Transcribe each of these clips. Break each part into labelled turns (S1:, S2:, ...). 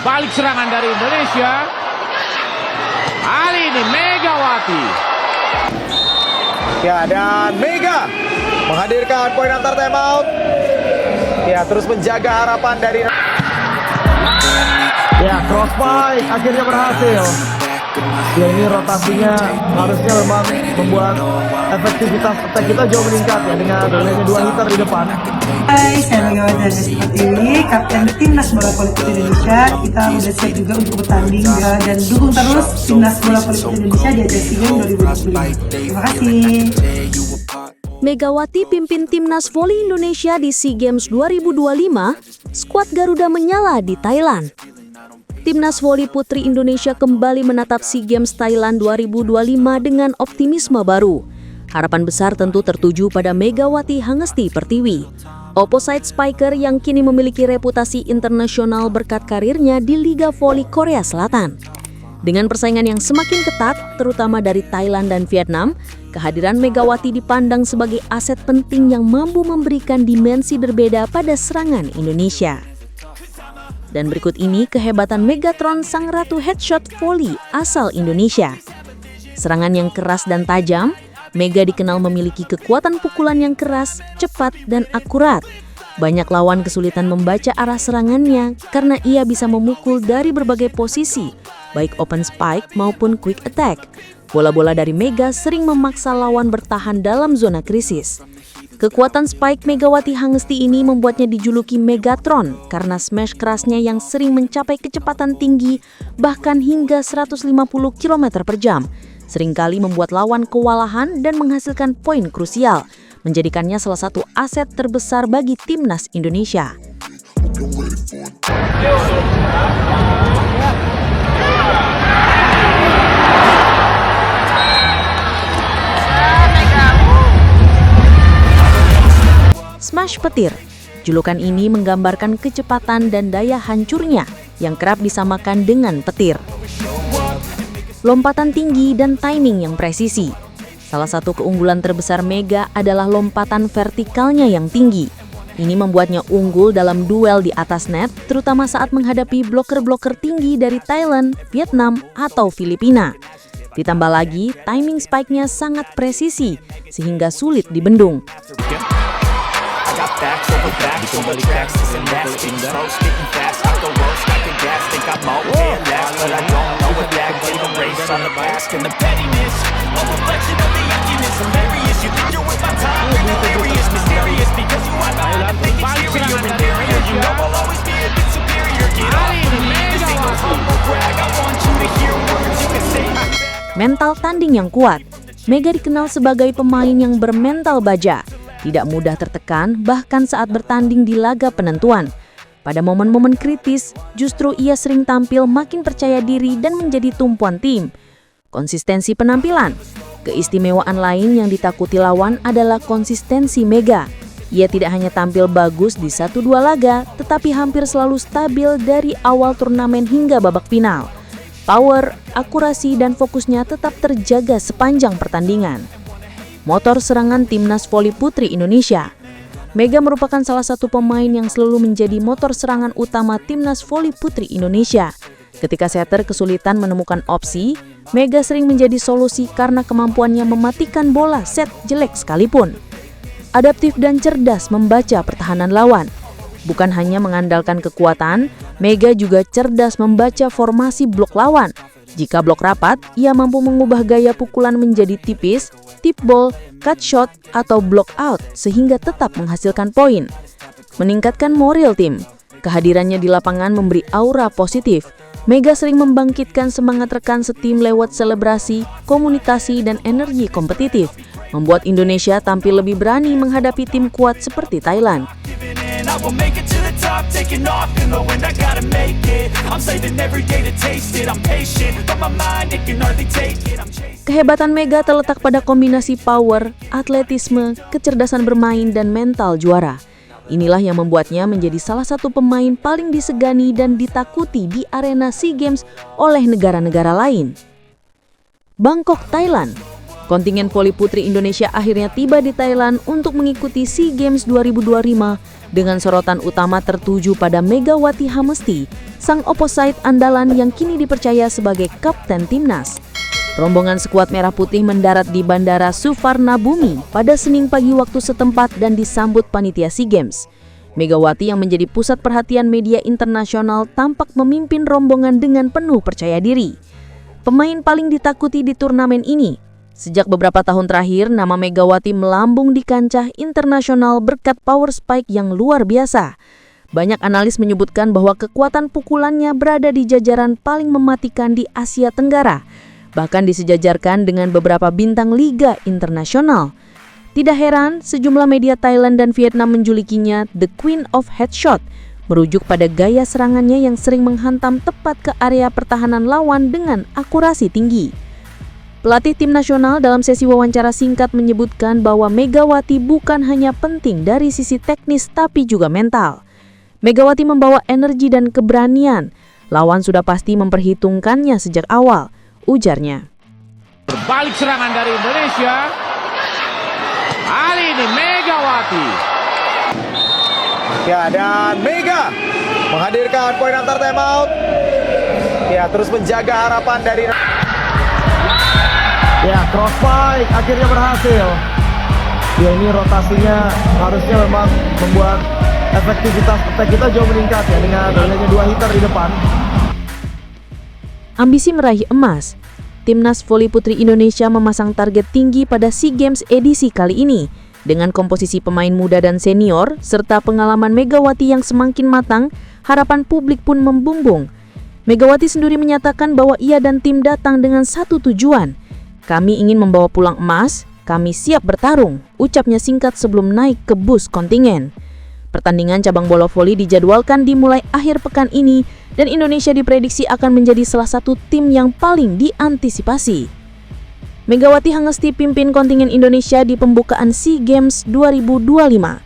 S1: Balik serangan dari Indonesia. Kali ini Megawati.
S2: Ya, dan Mega menghadirkan poin antar timeout. Ya, terus menjaga harapan dari... Ya, crossfight akhirnya berhasil. Ya, ini rotasinya harusnya memang membuat efektivitas attack kita jauh meningkat ya, dengan adanya 2 hitter di depan.
S3: Hai, saya Megawati Raja Pertiwi, Kapten Timnas Bola Voli Putri Indonesia. Kita udah siap juga untuk bertanding dan dukung terus Timnas Bola Voli Putri Indonesia di ajang SEA Games 2020. Terima kasih.
S4: Megawati pimpin Timnas Voli Indonesia di SEA Games 2025, skuad Garuda menyala di Thailand. Timnas Voli Putri Indonesia kembali menatap SEA Games Thailand 2025 dengan optimisme baru. Harapan besar tentu tertuju pada Megawati Hangesti Pertiwi, opposite spiker yang kini memiliki reputasi internasional berkat karirnya di Liga Voli Korea Selatan. Dengan persaingan yang semakin ketat, terutama dari Thailand dan Vietnam, kehadiran Megawati dipandang sebagai aset penting yang mampu memberikan dimensi berbeda pada serangan Indonesia. Dan berikut ini kehebatan Megatron sang ratu headshot volley asal Indonesia. Serangan yang keras dan tajam, Mega dikenal memiliki kekuatan pukulan yang keras, cepat, dan akurat. Banyak lawan kesulitan membaca arah serangannya karena ia bisa memukul dari berbagai posisi, baik open spike maupun quick attack. Bola-bola dari Mega sering memaksa lawan bertahan dalam zona krisis. Kekuatan spike Megawati Hangesti ini membuatnya dijuluki Megatron karena smash kerasnya yang sering mencapai kecepatan tinggi bahkan hingga 150 km per jam. Seringkali membuat lawan kewalahan dan menghasilkan poin krusial, menjadikannya salah satu aset terbesar bagi Timnas Indonesia. Smash petir. Julukan ini menggambarkan kecepatan dan daya hancurnya yang kerap disamakan dengan petir. Lompatan tinggi dan timing yang presisi. Salah satu keunggulan terbesar Mega adalah lompatan vertikalnya yang tinggi. Ini membuatnya unggul dalam duel di atas net, terutama saat menghadapi bloker-bloker tinggi dari Thailand, Vietnam, atau Filipina. Ditambah lagi, timing spike-nya sangat presisi, sehingga sulit dibendung. Mental tanding yang kuat. Mega dikenal sebagai pemain yang bermental baja, tidak mudah tertekan bahkan saat bertanding di laga penentuan. Pada momen-momen kritis, justru ia sering tampil makin percaya diri dan menjadi tumpuan tim. Konsistensi penampilan. Keistimewaan lain yang ditakuti lawan adalah konsistensi Mega. Ia tidak hanya tampil bagus di 1-2 laga, tetapi hampir selalu stabil dari awal turnamen hingga babak final. Power, akurasi, dan fokusnya tetap terjaga sepanjang pertandingan. Motor serangan Timnas Voli Putri Indonesia. Mega merupakan salah satu pemain yang selalu menjadi motor serangan utama Timnas Voli Putri Indonesia. Ketika setter kesulitan menemukan opsi, Mega sering menjadi solusi karena kemampuannya mematikan bola set jelek sekalipun. Adaptif dan cerdas membaca pertahanan lawan. Bukan hanya mengandalkan kekuatan, Mega juga cerdas membaca formasi blok lawan. Jika blok rapat, ia mampu mengubah gaya pukulan menjadi tipis, tip ball, cut shot, atau block out sehingga tetap menghasilkan poin. Meningkatkan moral tim. Kehadirannya di lapangan memberi aura positif. Mega sering membangkitkan semangat rekan setim lewat selebrasi, komunikasi, dan energi kompetitif, membuat Indonesia tampil lebih berani menghadapi tim kuat seperti Thailand. Kehebatan Mega terletak pada kombinasi power, atletisme, kecerdasan bermain, dan mental juara. Inilah yang membuatnya menjadi salah satu pemain paling disegani dan ditakuti di arena SEA Games oleh negara-negara lain. Bangkok, Thailand. Kontingen voli putri Indonesia akhirnya tiba di Thailand untuk mengikuti SEA Games 2025 dengan sorotan utama tertuju pada Megawati Hangesti sang opposite andalan yang kini dipercaya sebagai kapten timnas. Rombongan skuad Merah Putih mendarat di Bandara Suvarnabhumi pada Senin pagi waktu setempat dan disambut panitia SEA Games. Megawati yang menjadi pusat perhatian media internasional tampak memimpin rombongan dengan penuh percaya diri. Pemain paling ditakuti di turnamen ini. Sejak beberapa tahun terakhir, nama Megawati melambung di kancah internasional berkat power spike yang luar biasa. Banyak analis menyebutkan bahwa kekuatan pukulannya berada di jajaran paling mematikan di Asia Tenggara, bahkan disejajarkan dengan beberapa bintang liga internasional. Tidak heran, sejumlah media Thailand dan Vietnam menjulukinya The Queen of Headshot, merujuk pada gaya serangannya yang sering menghantam tepat ke area pertahanan lawan dengan akurasi tinggi. Pelatih tim nasional dalam sesi wawancara singkat menyebutkan bahwa Megawati bukan hanya penting dari sisi teknis tapi juga mental. Megawati membawa energi dan keberanian. Lawan sudah pasti memperhitungkannya sejak awal, ujarnya.
S1: Berbalik serangan dari Indonesia. Kali ini Megawati.
S2: Ya, dan Mega menghadirkan poin antar timeout. Ya, terus menjaga harapan dari... Ya, cross fight akhirnya berhasil. Ya, ini rotasinya harusnya memang membuat efektivitas attack kita jauh meningkat ya dengan adanya 2 hitter di depan.
S4: Ambisi meraih emas. Timnas voli putri Indonesia memasang target tinggi pada SEA Games edisi kali ini. Dengan komposisi pemain muda dan senior, serta pengalaman Megawati yang semakin matang, harapan publik pun membumbung. Megawati sendiri menyatakan bahwa ia dan tim datang dengan satu tujuan. Kami ingin membawa pulang emas, kami siap bertarung, ucapnya singkat sebelum naik ke bus kontingen. Pertandingan cabang bola voli dijadwalkan dimulai akhir pekan ini dan Indonesia diprediksi akan menjadi salah satu tim yang paling diantisipasi. Megawati Hangesti pimpin kontingen Indonesia di pembukaan SEA Games 2025.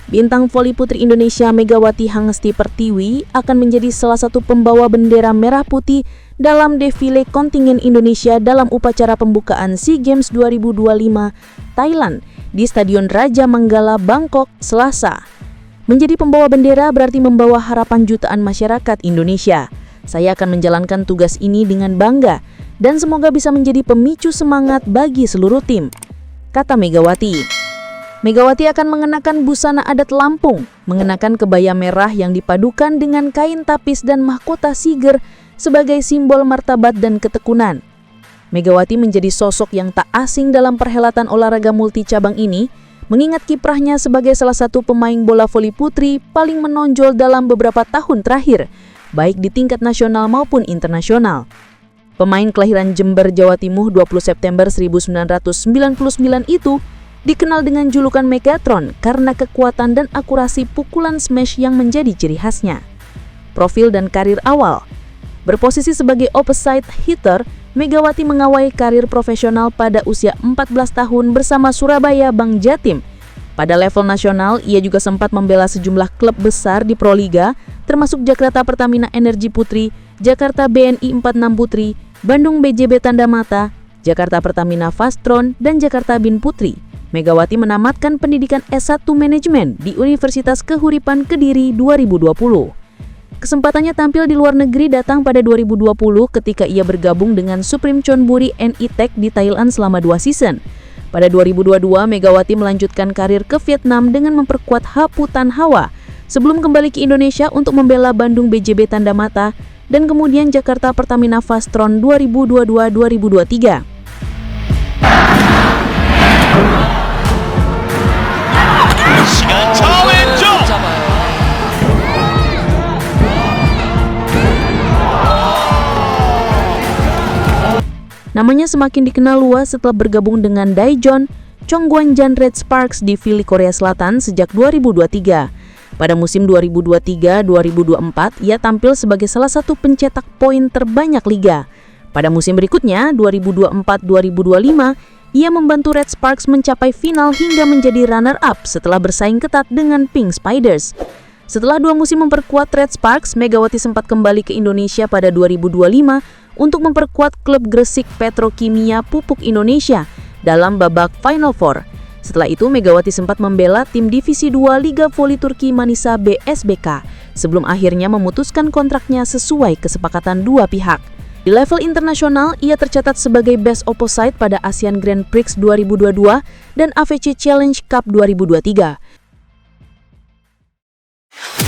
S4: Bintang voli putri Indonesia Megawati Hangesti Pertiwi akan menjadi salah satu pembawa bendera merah putih dalam defile kontingen Indonesia dalam upacara pembukaan SEA Games 2025 Thailand di Stadion Raja Manggala, Bangkok, Selasa. Menjadi pembawa bendera berarti membawa harapan jutaan masyarakat Indonesia. Saya akan menjalankan tugas ini dengan bangga dan semoga bisa menjadi pemicu semangat bagi seluruh tim, kata Megawati. Megawati akan mengenakan busana adat Lampung, mengenakan kebaya merah yang dipadukan dengan kain tapis dan mahkota siger sebagai simbol martabat dan ketekunan. Megawati menjadi sosok yang tak asing dalam perhelatan olahraga multi cabang ini, mengingat kiprahnya sebagai salah satu pemain bola voli putri paling menonjol dalam beberapa tahun terakhir, baik di tingkat nasional maupun internasional. Pemain kelahiran Jember, Jawa Timur 20 September 1999 itu dikenal dengan julukan Megatron karena kekuatan dan akurasi pukulan smash yang menjadi ciri khasnya. Profil dan karir awal. Berposisi sebagai opposite hitter, Megawati mengawali karir profesional pada usia 14 tahun bersama Surabaya Bank Jatim. Pada level nasional, ia juga sempat membela sejumlah klub besar di Proliga, termasuk Jakarta Pertamina Energi Putri, Jakarta BNI 46 Putri, Bandung BJB Tanda Mata, Jakarta Pertamina Fastron, dan Jakarta Bin Putri. Megawati menamatkan pendidikan S1 Manajemen di Universitas Kehuripan Kediri 2020. Kesempatannya tampil di luar negeri datang pada 2020 ketika ia bergabung dengan Supreme Chonburi NITEC di Thailand selama 2 season. Pada 2022, Megawati melanjutkan karir ke Vietnam dengan memperkuat Haputan Hawa sebelum kembali ke Indonesia untuk membela Bandung BJB Tanda Mata dan kemudian Jakarta Pertamina Fastron 2022-2023. Namanya semakin dikenal luas setelah bergabung dengan Daejeon Chongguanjan Red Sparks di Philly, Korea Selatan sejak 2023. Pada musim 2023-2024, ia tampil sebagai salah satu pencetak poin terbanyak liga. Pada musim berikutnya, 2024-2025, ia membantu Red Sparks mencapai final hingga menjadi runner-up setelah bersaing ketat dengan Pink Spiders. Setelah 2 musim memperkuat Red Sparks, Megawati sempat kembali ke Indonesia pada 2025 untuk memperkuat klub Gresik Petrokimia Pupuk Indonesia dalam babak Final Four. Setelah itu, Megawati sempat membela tim Divisi 2 Liga Voli Turki Manisa BSBK sebelum akhirnya memutuskan kontraknya sesuai kesepakatan dua pihak. Di level internasional, ia tercatat sebagai Best Opposite pada ASEAN Grand Prix 2022 dan AVC Challenge Cup 2023.